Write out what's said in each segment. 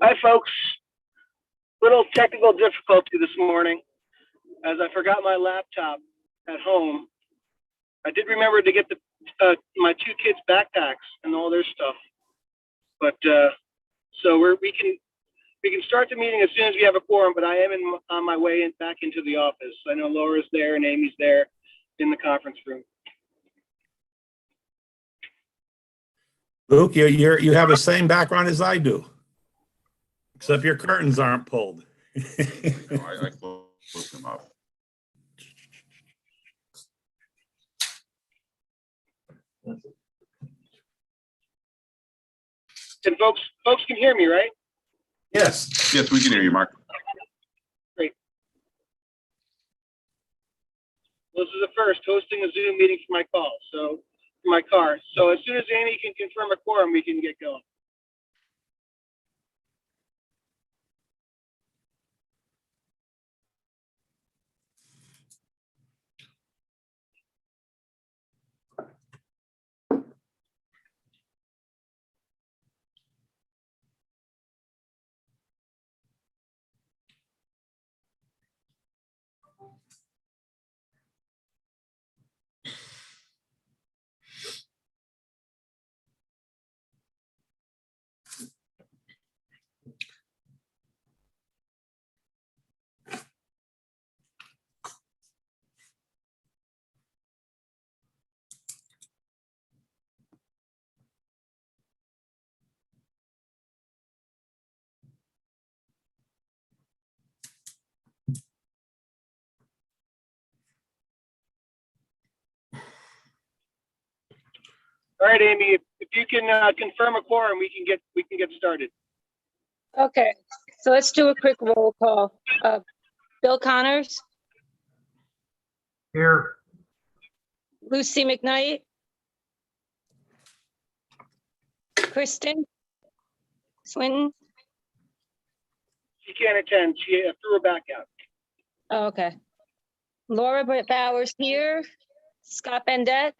Hi, folks. Little technical difficulty this morning as I forgot my laptop at home. I did remember to get my two kids' backpacks and all their stuff, but so we can start the meeting as soon as we have a quorum. But I am on my way back into the office. I know Laura's there and Amy's there in the conference room. Luke, you have the same background as I do, except your curtains aren't pulled. No, I closed them up. And folks can hear me, right? Yes. Yes, we can hear you, Mark. Great. Well, this is the first hosting a Zoom meeting for my call, so for my car. So as soon as Amy can confirm a quorum, we can get going. All right, Amy, if you can confirm a quorum, we can get started. Okay, so let's do a quick roll call. Bill Connors, Here. Lucy McKnight, Kristen Swinton. She can't attend. She threw her back out. Oh, okay. Laura Bowers here. Scott Bendett.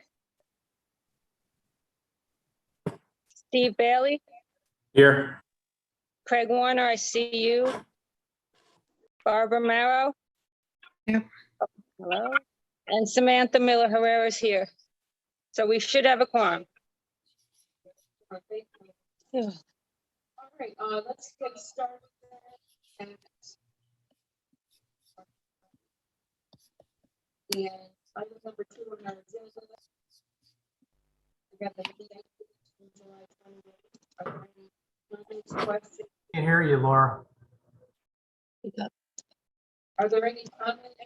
Steve Bailey. Here. Craig Warner, I see you. Barbara Marrow. Yep. Hello. And Samantha Miller Herrera is here. So we should have a quorum. Yeah. All right, let's get started. And item number 2 on our agenda. We got the meeting from July 28th. Are there any comments, questions? Can't hear you, Laura. Are there any comments?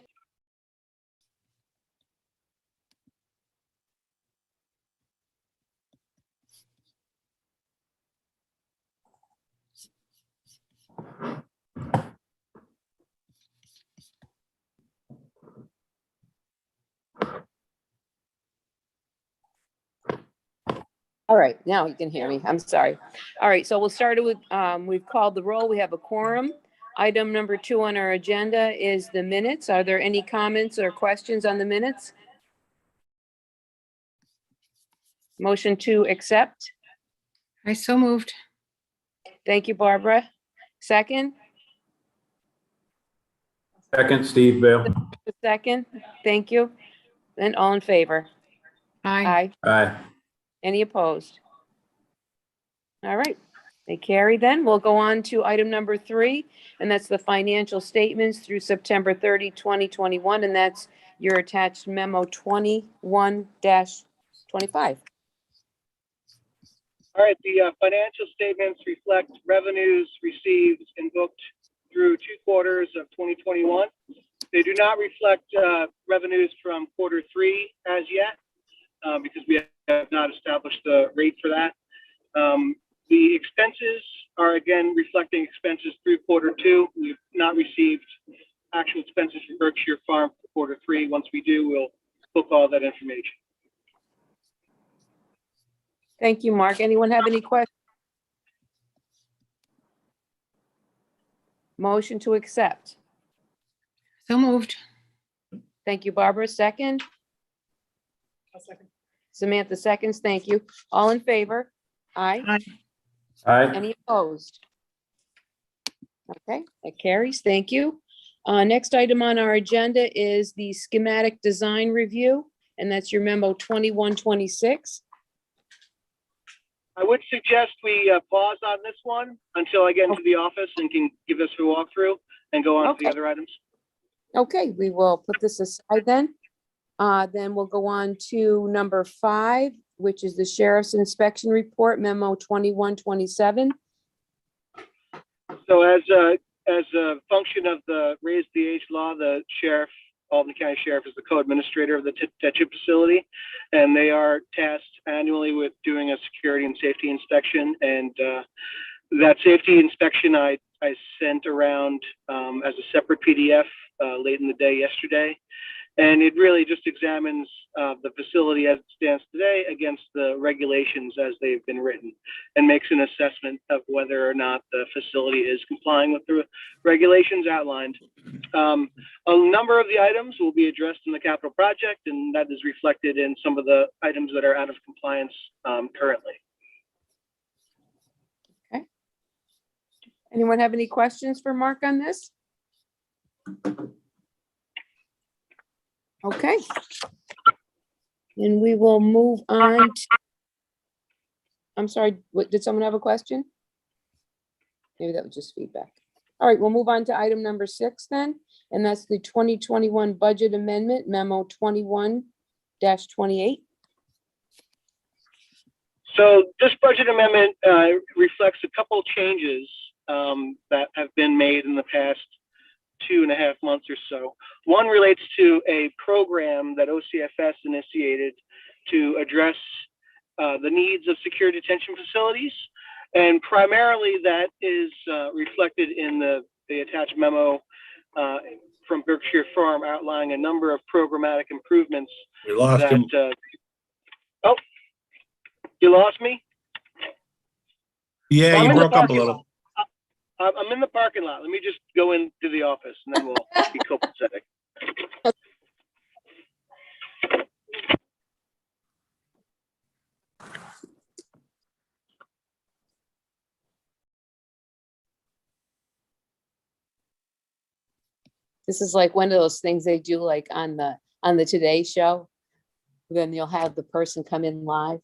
All right, now you can hear me. I'm sorry. All right, so we'll start with, we've called the roll. We have a quorum. Item number 2 on our agenda is the minutes. Are there any comments or questions on the minutes? Motion to accept. I so moved. Thank you, Barbara. Second? Second, Steve Bale. Second, thank you. Then all in favor? Aye. Aye. Aye. Any opposed? All right, they carry then. We'll go on to item number 3, and that's the financial statements through September 30, 2021, and that's your attached memo 21-25. All right, the financial statements reflect revenues received and booked through 2 quarters of 2021. They do not reflect revenues from quarter 3 as yet, because we have not established the rate for that. The expenses are again reflecting expenses through quarter 2. We've not received actual expenses from Berkshire Farm for quarter 3. Once we do, we'll book all that information. Thank you, Mark. Anyone have any questions? Motion to accept. So moved. Thank you, Barbara. Second? Samantha seconds. Thank you. All in favor? Aye. Aye. Aye. Any opposed? Okay, that carries. Thank you. Next item on our agenda is the schematic design review, and that's your memo 2126. I would suggest we pause on this one until I get into the office and can give this a walkthrough and go on to the Okay. other items. Okay, we will put this aside then. Then we'll go on to number 5, which is the sheriff's inspection report, memo 2127. So as a function of the raise the age law, the sheriff, Albany County Sheriff is the co-administrator of the detention facility, and they are tasked annually with doing a security and safety inspection. And that safety inspection I sent around as a separate PDF late in the day yesterday. And it really just examines the facility as it stands today against the regulations as they've been written and makes an assessment of whether or not the facility is complying with the regulations outlined. A number of the items will be addressed in the capital project, and that is reflected in some of the items that are out of compliance currently. Okay. Anyone have any questions for Mark on this? Okay. And we will move on. I'm sorry, did someone have a question? Maybe that was just feedback. All right, we'll move on to item number 6 then, and that's the 2021 budget amendment, memo 21-28. So this budget amendment reflects a couple changes that have been made in the past 2.5 months or so. One relates to a program that OCFS initiated to address the needs of secure detention facilities. And primarily that is reflected in the attached memo from Berkshire Farm outlining a number of programmatic improvements. We lost that, him. Oh, you lost me? Yeah, I'm you in the broke up a parking little. lot. I'm in the parking lot. Let me just go into the office and then we'll be copacetic. This is like one of those things they do like on the Today Show. Then you'll have the person come in live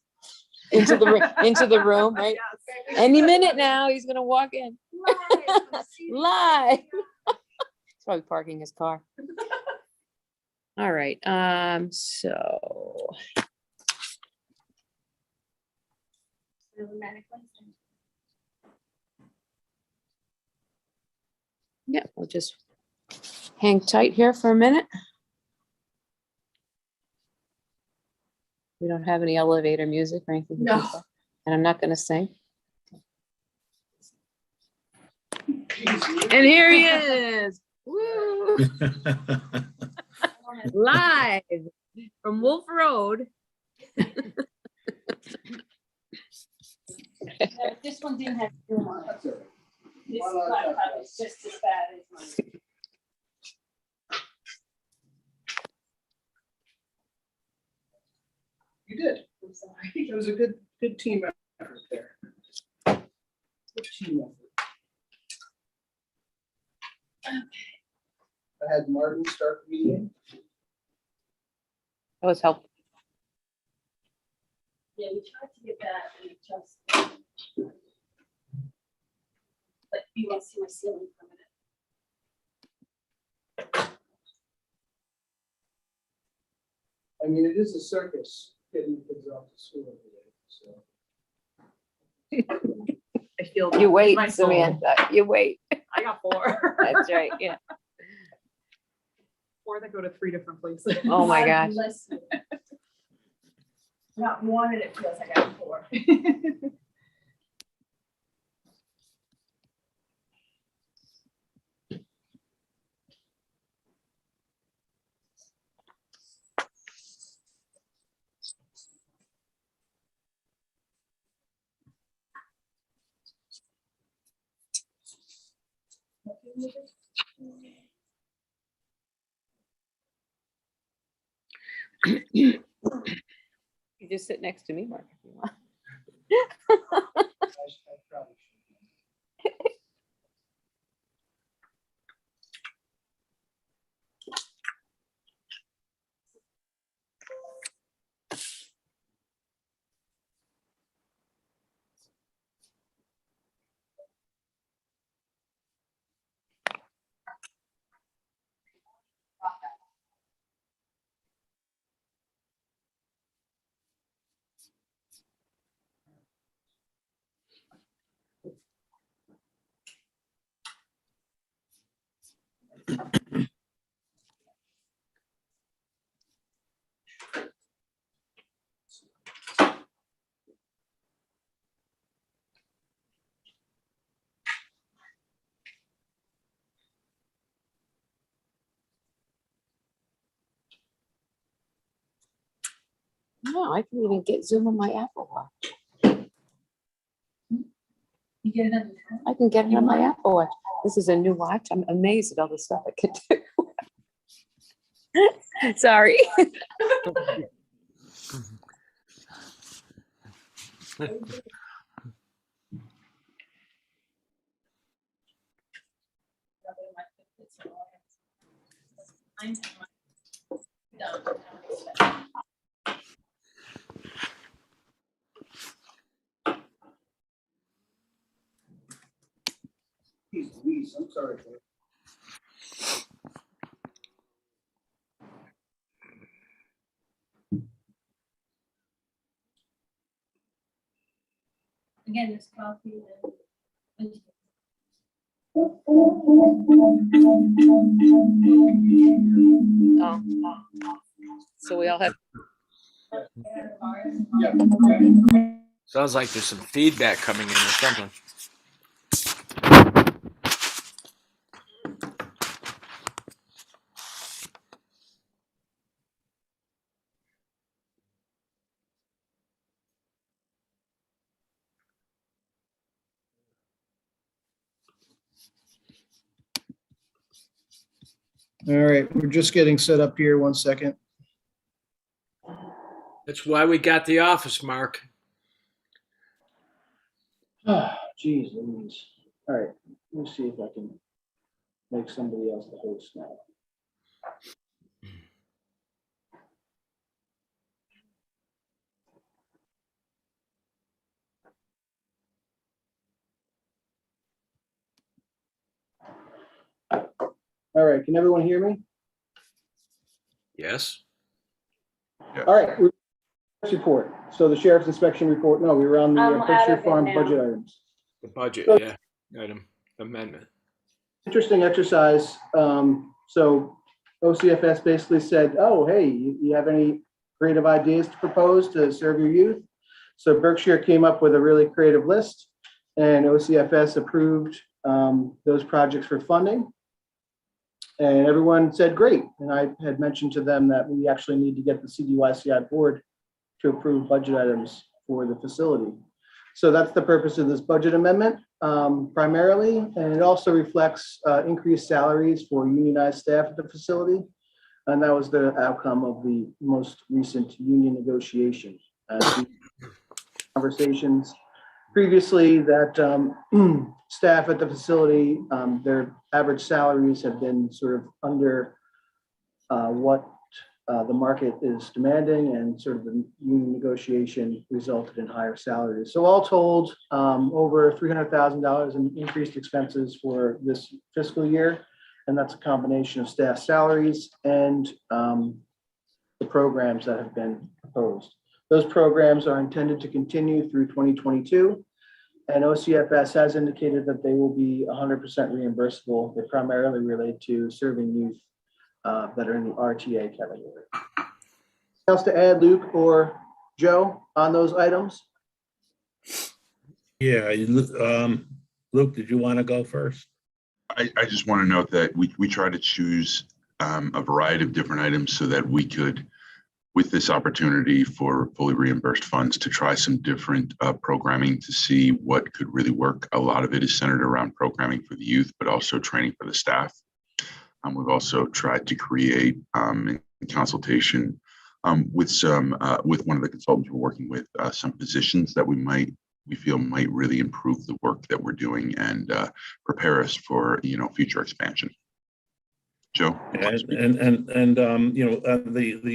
into the room, right? Any minute now, he's gonna walk in. Live. He's probably parking his car. All right, so yeah, we'll just hang tight here for a minute. We don't have any elevator music or anything. No. And I'm not gonna sing. And here he is. Woo! Live from Wolf Road. This one didn't have film on it. This laptop is just as bad as mine. You did. I'm sorry. It was a good team effort there. Good team effort. I had Martin start the meeting. That was helpful. Yeah, we tried to get that and it just. But you want to see my ceiling for a minute? I mean, it is a circus getting kids off to school every day, so. I feel. You wait, my soul. Samantha, you wait. I got 4. That's right, yeah. 4 that go to 3 different places. Oh my gosh. Bless you. Not one and it feels like I got 4. You just sit next to me, Mark, if you want. No, I can even get Zoom on my Apple Watch. You get it on the tab? I can get it on my Apple Watch. This is a new watch. I'm amazed at all the stuff I can do. Sorry. I'm sorry. Again, this coffee and. Oh. So we all have, Sounds like there's some feedback coming in or something. All right, we're just getting set up here. 1 second. That's why we got the office, Mark. Geez, Louise. All right, let me see if I can make somebody else the host now. All right, can everyone hear me? Yes. All right, report. So the sheriff's inspection report. No, we were on the I'm out Berkshire of it Farm now. budget items. The budget, yeah. Item amendment. Interesting exercise. So OCFS basically said, oh, hey, you have any creative ideas to propose to serve your youth? So Berkshire came up with a really creative list, and OCFS approved those projects for funding. And everyone said, great. And I had mentioned to them that we actually need to get the CDYCI board to approve budget items for the facility. So that's the purpose of this budget amendment primarily. And it also reflects increased salaries for unionized staff at the facility. And that was the outcome of the most recent union negotiation. Conversations previously that staff at the facility, their average salaries have been sort of under what the market is demanding, and sort of the union negotiation resulted in higher salaries. So all told, over $300,000 in increased expenses for this fiscal year. And that's a combination of staff salaries and the programs that have been proposed. Those programs are intended to continue through 2022. And OCFS has indicated that they will be 100% reimbursable. They primarily relate to serving youth that are in the RTA category. Anything else to add, Luke or Joe, on those items? Yeah, Luke, did you want to go first? I just want to note that we try to choose a variety of different items so that we could, with this opportunity for fully reimbursed funds, to try some different programming to see what could really work. A lot of it is centered around programming for the youth, but also training for the staff. We've also tried to create, in consultation with one of the consultants we're working with, some positions that we feel might really improve the work that we're doing and prepare us for future expansion. Joe? The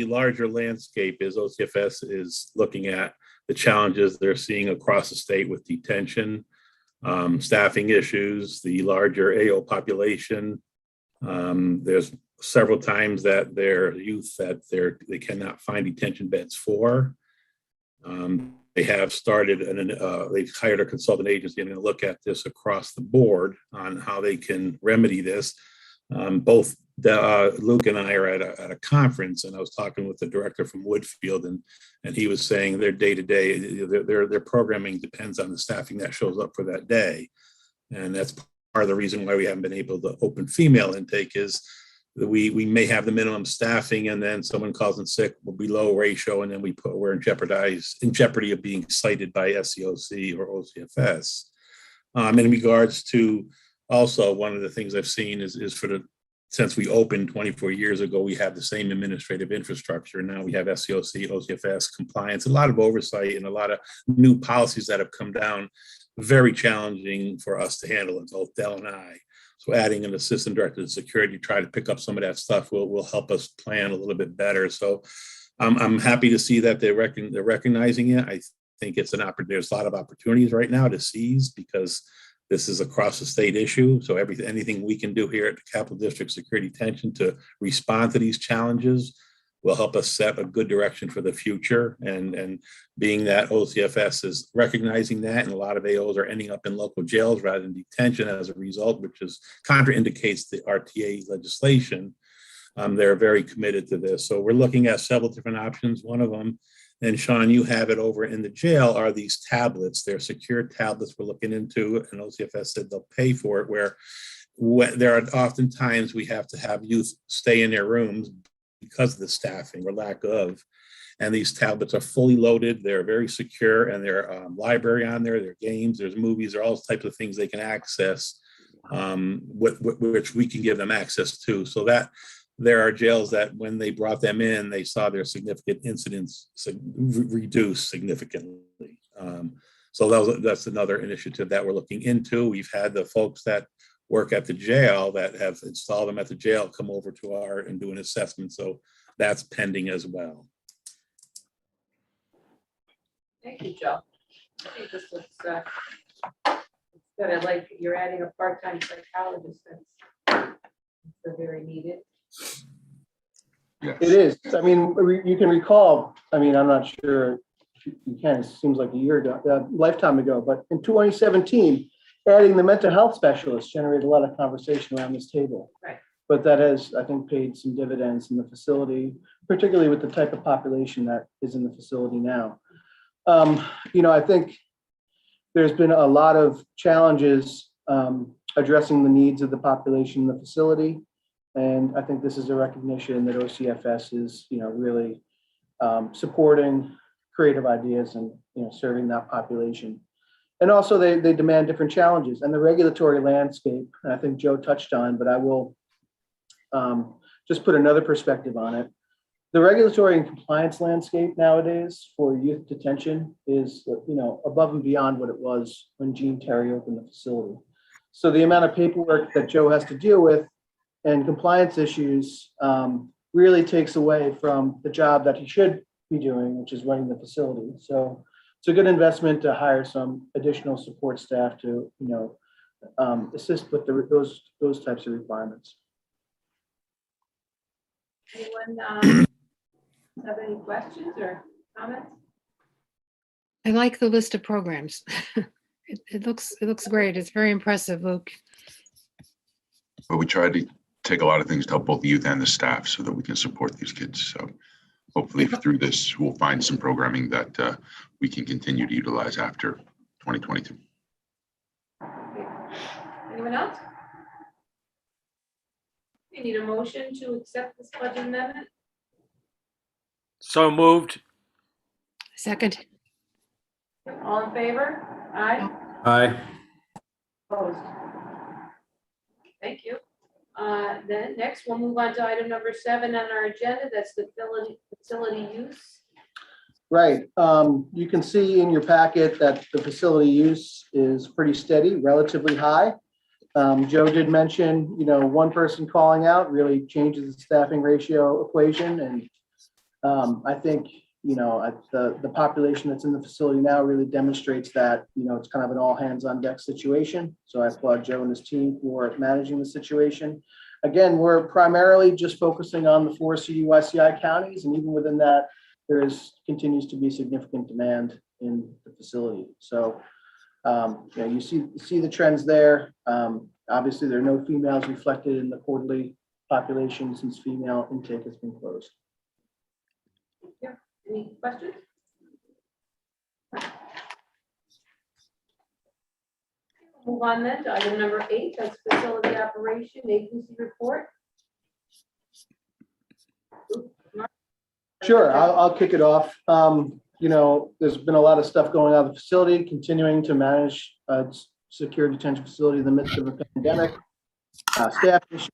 larger landscape is OCFS is looking at the challenges they're seeing across the state with detention, staffing issues, the larger AO population. There's several times that their youth that they cannot find detention beds for. They have started they've hired a consultant agency and to look at this across the board on how they can remedy this. Both Luke and I are at a conference, and I was talking with the director from Woodfield, and he was saying their day-to-day, their programming depends on the staffing that shows up for that day. And that's part of the reason why we haven't been able to open female intake is we may have the minimum staffing and then someone calls in sick, we'll be low ratio, and then we're in jeopardy of being cited by SCOC or OCFS. In regards to also, one of the things I've seen is since we opened 24 years ago, we have the same administrative infrastructure. Now we have SCOC, OCFS compliance, a lot of oversight, and a lot of new policies that have come down. Very challenging for us to handle, and both Dell and I. So adding an assistant director of security to try to pick up some of that stuff will help us plan a little bit better. So I'm happy to see that they're recognizing it. I think it's an opportunity. There's a lot of opportunities right now to seize because this is across the state issue. So anything we can do here at the Capital District Security Tension to respond to these challenges will help us set a good direction for the future. And being that OCFS is recognizing that, and a lot of AOs are ending up in local jails rather than detention as a result, which is contraindicates the RTA legislation. They're very committed to this. So we're looking at several different options. One of them, and Sean, you have it over in the jail, are these tablets. They're secure tablets we're looking into, and OCFS said they'll pay for it, where there are oftentimes we have to have youth stay in their rooms because of the staffing or lack of, and these tablets are fully loaded. They're very secure, and they're library on there, there are games, there's movies, there are all types of things they can access, which we can give them access to. So that there are jails that when they brought them in, they saw their significant incidents reduce significantly. So that's another initiative that we're looking into. We've had the folks that work at the jail that have installed them at the jail come over to our and do an assessment. So that's pending as well. Thank you, Joe. I think this looks good. I like you're adding a part-time psychologist. That's very needed. Yes. It is. I mean, you can recall, I mean, I'm not sure if you can, it seems like a year ago, a lifetime ago, but in 2017, adding the mental health specialist generated a lot of conversation around this table. Right. But that has, I think, paid some dividends in the facility, particularly with the type of population that is in the facility now. I think there's been a lot of challenges addressing the needs of the population in the facility. And I think this is a recognition that OCFS is, really supporting creative ideas and, serving that population. And also they demand different challenges, and the regulatory landscape, I think Joe touched on, but I will just put another perspective on it. The regulatory and compliance landscape nowadays for youth detention is, above and beyond what it was when Gene Terry opened the facility. So the amount of paperwork that Joe has to deal with and compliance issues really takes away from the job that he should be doing, which is running the facility. So it's a good investment to hire some additional support staff to, assist with those types of requirements. Anyone have any questions or comments? I like the list of programs. It looks great. It's very impressive, Luke. But we tried to take a lot of things to help both the youth and the staff so that we can support these kids. So hopefully through this, we'll find some programming that we can continue to utilize after 2022. Anyone else? You need a motion to accept this budget amendment? So moved. Second. All in favor? Aye. Aye. Opposed? Thank you. Then next, we'll move on to item number 7 on our agenda. That's the facility use. Right. You can see in your packet that the facility use is pretty steady, relatively high. Joe did mention, one person calling out really changes the staffing ratio equation. And I think, the population that's in the facility now really demonstrates that, it's kind of an all hands on deck situation. So I applaud Joe and his team for managing the situation. Again, we're primarily just focusing on the 4 CDYCI counties, and even within that, continues to be significant demand in the facility. So, you see the trends there. Obviously, there are no females reflected in the quarterly population since female intake has been closed. Yeah. Any questions? Move on then to item number 8. That's facility operation agency report. Sure, I'll kick it off. You know, there's been a lot of stuff going on in the facility, continuing to manage a secure detention facility in the midst of a pandemic. Staff issues.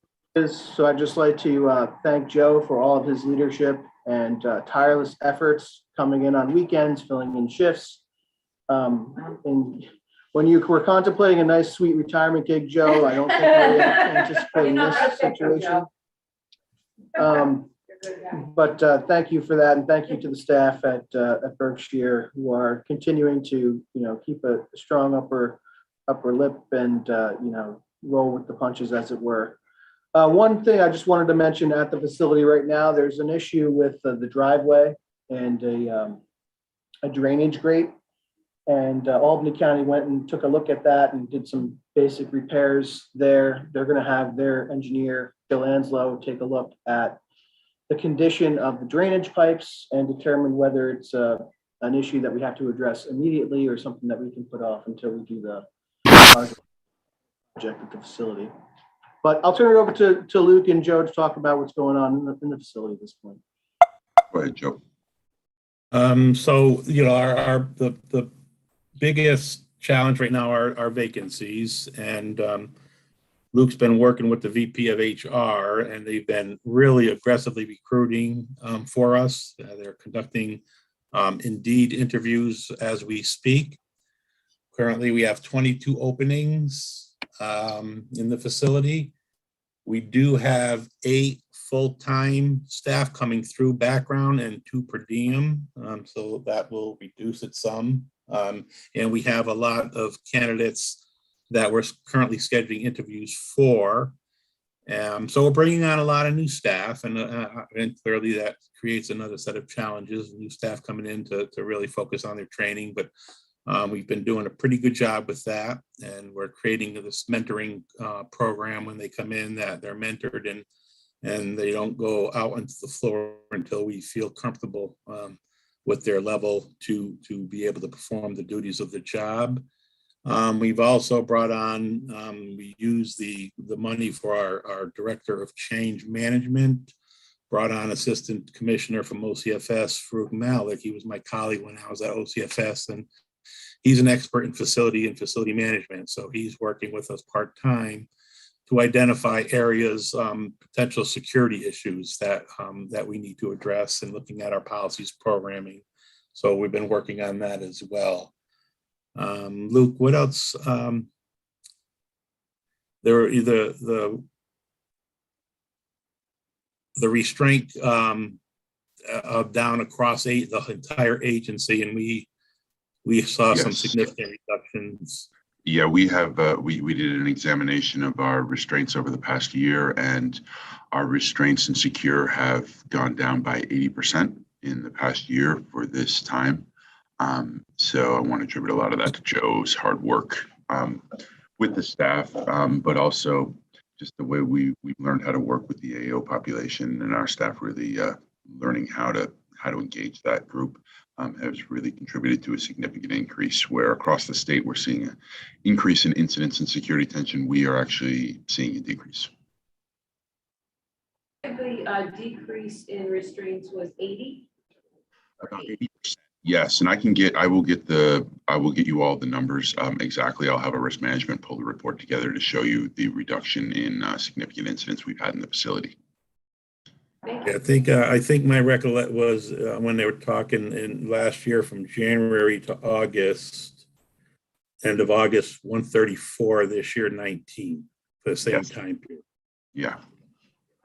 So I'd just like to thank Joe for all of his leadership and tireless efforts coming in on weekends, filling in shifts. And when you were contemplating a nice, sweet retirement gig, Joe, I don't think you were anticipating this situation. But thank you for that, and thank you to the staff at Berkshire who are continuing to, keep a strong upper lip and roll with the punches, as it were. One thing I just wanted to mention at the facility right now, there's an issue with the driveway and a drainage grate. And Albany County went and took a look at that and did some basic repairs there. They're going to have their engineer, Bill Anslow, take a look at the condition of the drainage pipes and determine whether it's an issue that we have to address immediately or something that we can put off until we do the project at the facility. But I'll turn it over to Luke and Joe to talk about what's going on in the facility at this point. Go ahead, Joe. So, the biggest challenge right now are vacancies, and Luke's been working with the VP of HR, and they've been really aggressively recruiting for us. They're conducting Indeed interviews as we speak. Currently, we have 22 openings in the facility. We do have 8 full-time staff coming through background and 2 per diem, so that will reduce it some. And we have a lot of candidates that we're currently scheduling interviews for. So we're bringing on a lot of new staff, and clearly that creates another set of challenges, new staff coming in to really focus on their training. But we've been doing a pretty good job with that, and we're creating this mentoring program when they come in, that they're mentored and they don't go out onto the floor until we feel comfortable with their level to be able to perform the duties of the job. We've also brought on, we use the money for our director of change management, brought on assistant commissioner from OCFS, Farouk Malik. He was my colleague when I was at OCFS, and he's an expert in facility management. So he's working with us part-time to identify areas, potential security issues that we need to address, and looking at our policies programming. So we've been working on that as well. Luke, what else? There were either the restraint down across the entire agency, and we saw some significant reductions. Yeah, we have we did an examination of our restraints over the past year, and our restraints in secure have gone down by 80% in the past year for this time. So I want to attribute a lot of that to Joe's hard work with the staff, but also just the way we learned how to work with the AO population, and our staff really learning how to engage that group has really contributed to a significant increase, where across the state we're seeing an increase in incidents and security tension. We are actually seeing a decrease. The decrease in restraints was 80? About 80%. Yes, and I will get you all the numbers exactly. I'll have a risk management pull the report together to show you the reduction in significant incidents we've had in the facility. Yeah, I think my recollection was when they were talking in last year from January to August, end of August 134, this year 19 for the same time period. Yeah,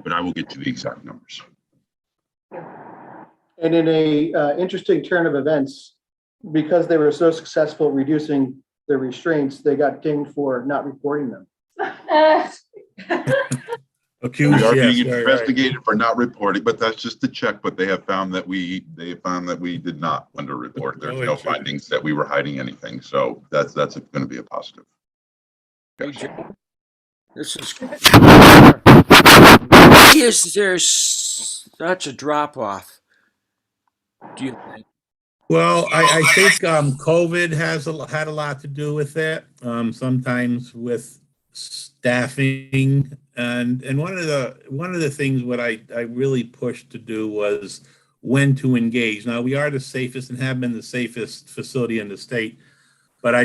but I will get to the exact numbers. And in a interesting turn of events, because they were so successful at reducing their restraints, they got dinged for not reporting them. Accused, we are yes, being investigated right. for not reporting, but that's just a check. But they have found that we did not underreport. There's no findings that we were hiding anything. So that's going to be a positive. Yes. This is there's such a drop off, do you think? Well, I think COVID has had a lot to do with it. Sometimes with staffing, and one of the things what I really pushed to do was when to engage. Now, we are the safest and have been the safest facility in the state, but I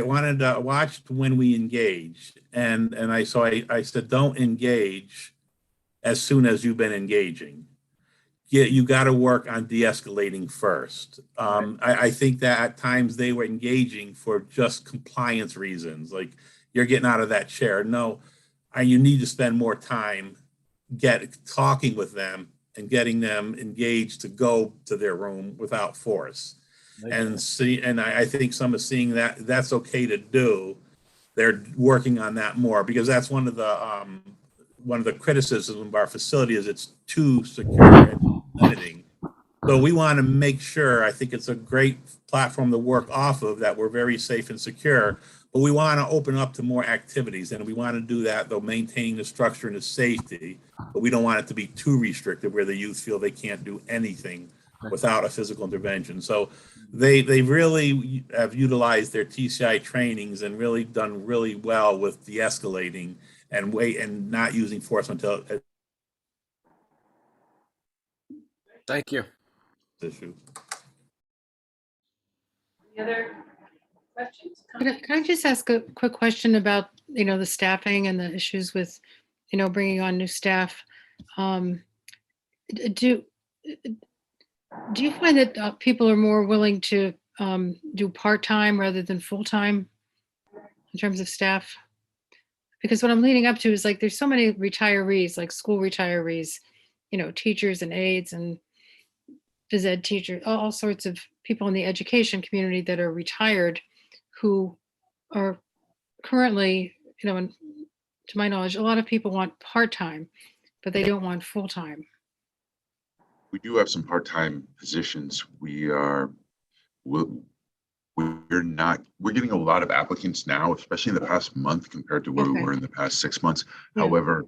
wanted to watch when we engage. And I said, don't engage as soon as you've been engaging. Yeah, you got to work on de-escalating first. I think that at times they were engaging for just compliance reasons, like you're getting out of that chair. No, you need to spend more time talking with them and getting them engaged to go to their room without force. And I think some are seeing that that's okay to do. They're working on that more because that's one of the criticisms of our facility is it's too secure and limiting. So we want to make sure, I think it's a great platform to work off of, that we're very safe and secure, but we want to open up to more activities, and we want to do that though maintaining the structure and the safety, but we don't want it to be too restrictive where the youth feel they can't do anything without a physical intervention. So they really have utilized their TCI trainings and really done really well with de-escalating and not using force until Thank you. issue. Any other questions? Can I just ask a quick question about, the staffing and the issues with, bringing on new staff? Do you find that people are more willing to do part-time rather than full-time in terms of staff? Because what I'm leading up to is like, there's so many retirees, like school retirees, teachers and aides and phys ed teachers, all sorts of people in the education community that are retired who are currently, and to my knowledge, a lot of people want part-time, but they don't want full-time. We do have some part-time positions. We're getting a lot of applicants now, especially in the past month compared to where we were in the past 6 months. Yeah. However,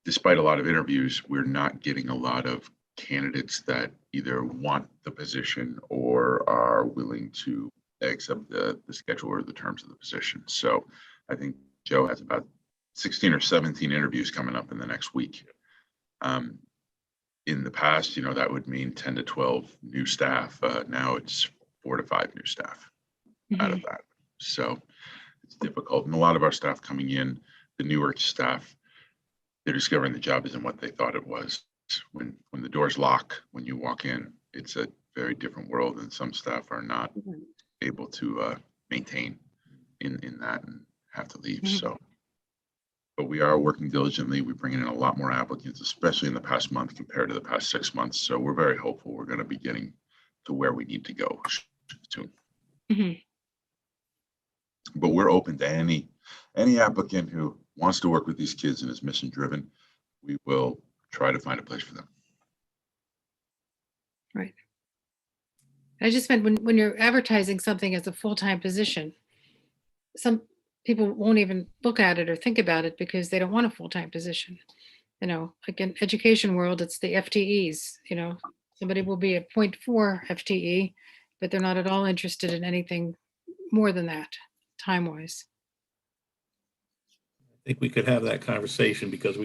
despite a lot of interviews, we're not getting a lot of candidates that either want the position or are willing to accept the schedule or the terms of the position. So I think Joe has about 16 or 17 interviews coming up in the next week. In the past, that would mean 10 to 12 new staff. Now it's 4 to 5 new staff out of that. So it's difficult. And a lot of our staff coming in, the newer staff, they're discovering the job isn't what they thought it was. When the doors lock, when you walk in, it's a very different world, and some staff are not able to maintain in that and have to leave. So, but we are working diligently. We're bringing in a lot more applicants, especially in the past month compared to the past 6 months. So we're very hopeful we're going to be getting to where we need to go soon. But we're open to any applicant who wants to work with these kids and is mission driven. We will try to find a place for them. Right. I just meant when you're advertising something as a full-time position, some people won't even look at it or think about it because they don't want a full-time position. Like in education world, it's the FTEs, somebody will be a 0.4 FTE, but they're not at all interested in anything more than that, time-wise. I think we could have that conversation because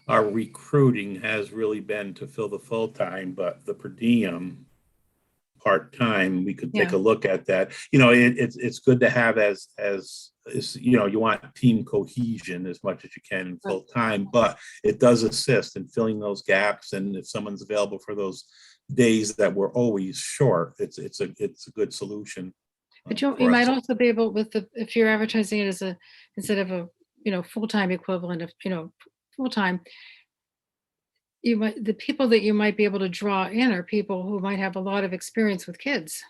our recruiting has really been to fill the full-time, but the per diem part-time, we could take a look at that. It's good to have as you want team cohesion as much as you can in full-time, but it does assist in filling those gaps. And if someone's available for those days that we're always short, it's a good solution. But you might also be able if you're advertising it as instead of a full-time equivalent of full-time, the people that you might be able to draw in are people who might have a lot of experience with kids.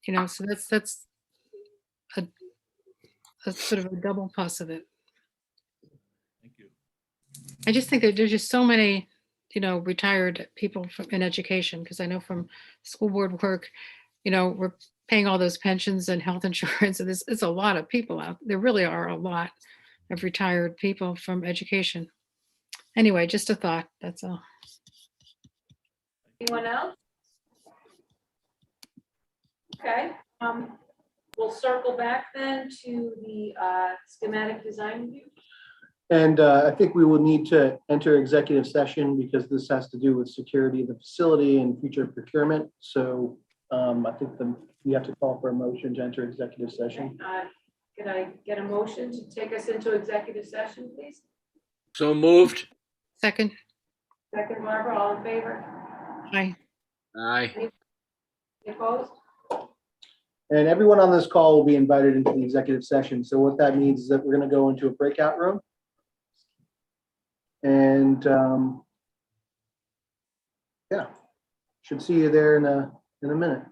So that's a sort of a double plus of it. Thank you. I just think that there's just so many retired people in education, because I know from school board work, we're paying all those pensions and health insurance, and it's a lot of people out there. Really are a lot of retired people from education. Anyway, just a thought, that's all. Anyone else? Okay, we'll circle back then to the schematic design review. And I think we will need to enter executive session because this has to do with security of the facility and future procurement. So I think we have to call for a motion to enter executive session. Can I get a motion to take us into executive session, please? So moved. Second, Second, Barbara, all in favor? aye. Aye. Opposed? And everyone on this call will be invited into the executive session. So what that means is that we're going to go into a breakout room. And yeah, should see you there in a minute.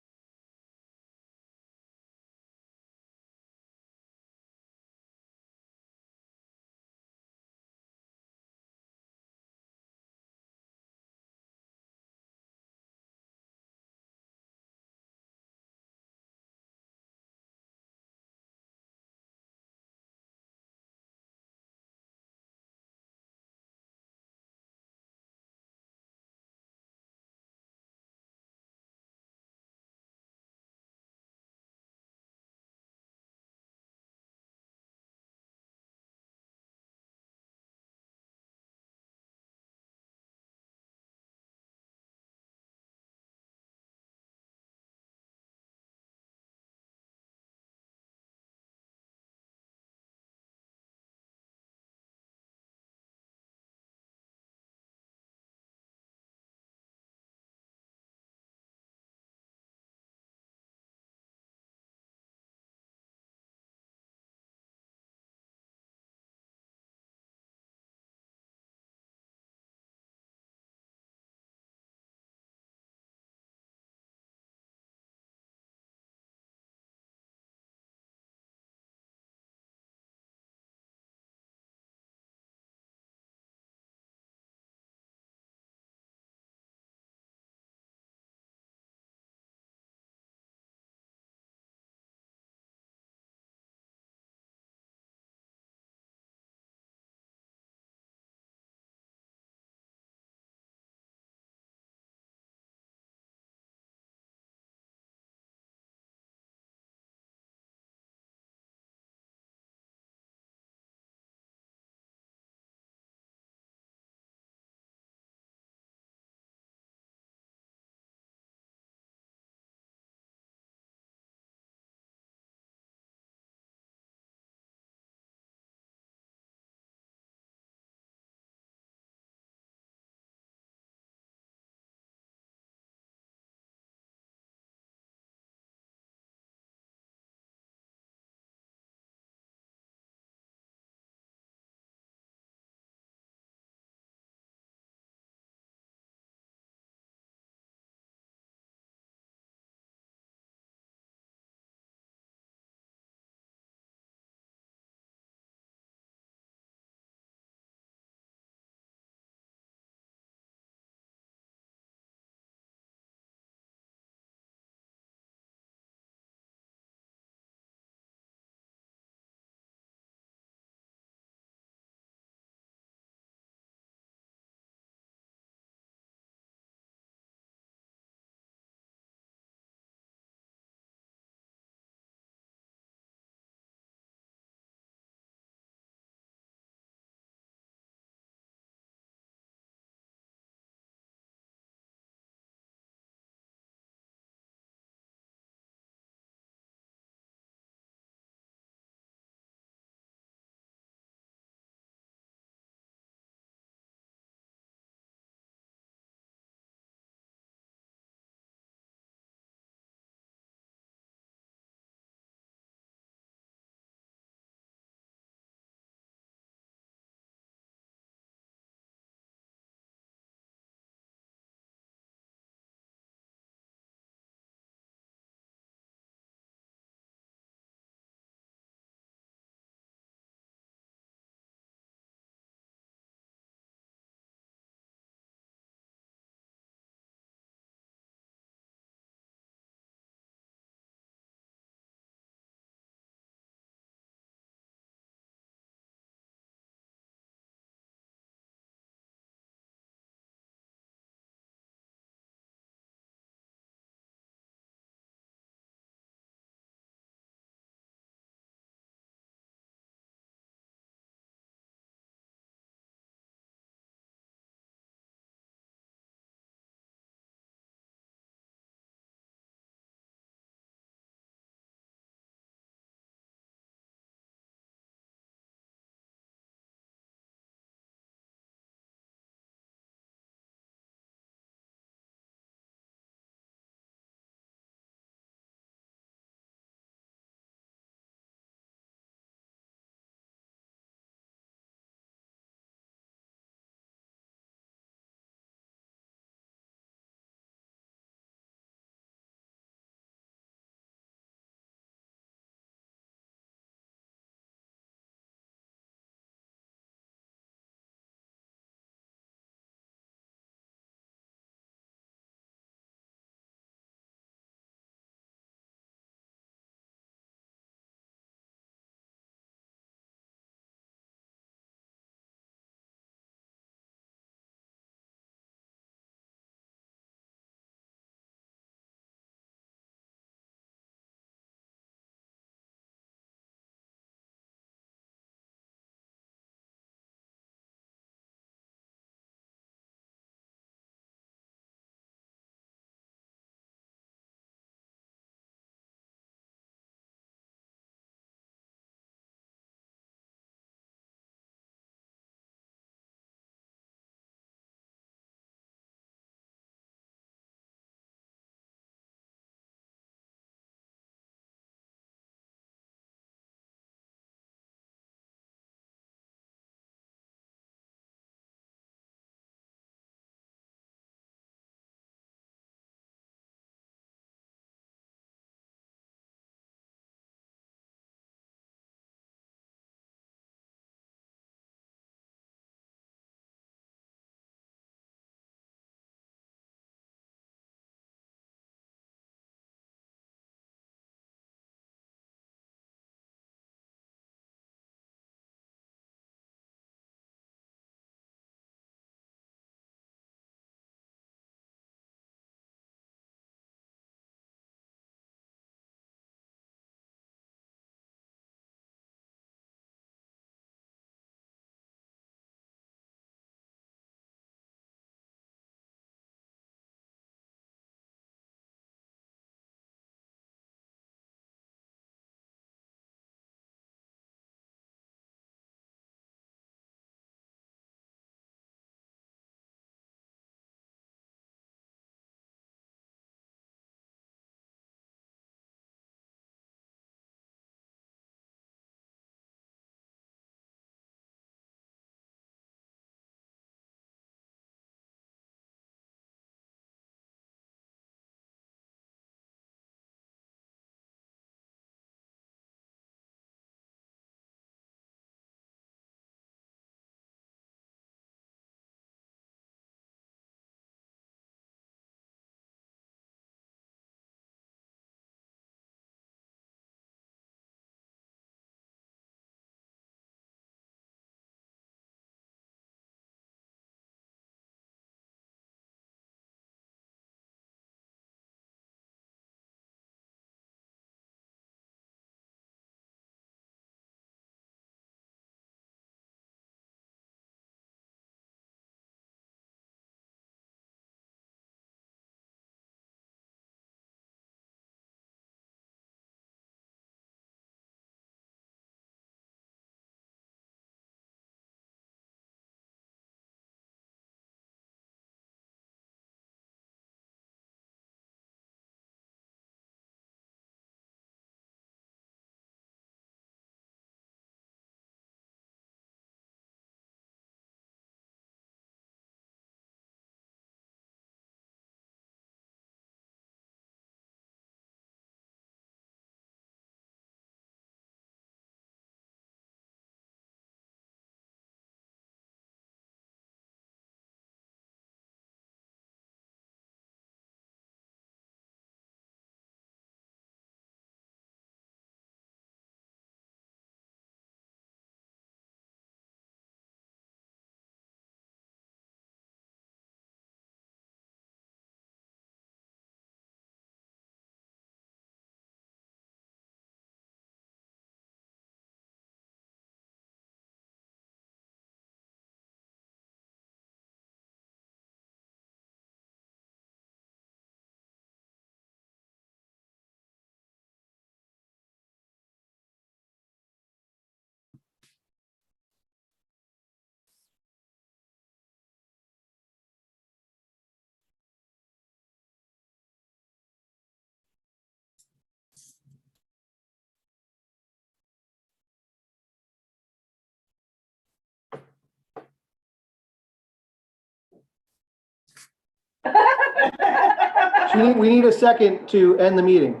We need a second to end the meeting.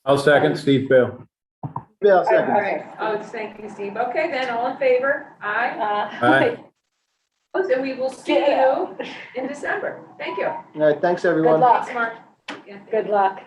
I'll second Steve Bale. Bill, All second. right. Oh, thank you, Steve. Okay, then, all in favor? Aye. Aye. And we will see you in December. Thank you. All right, thanks, everyone. Good luck. Thanks, Mark. Yeah, Good luck.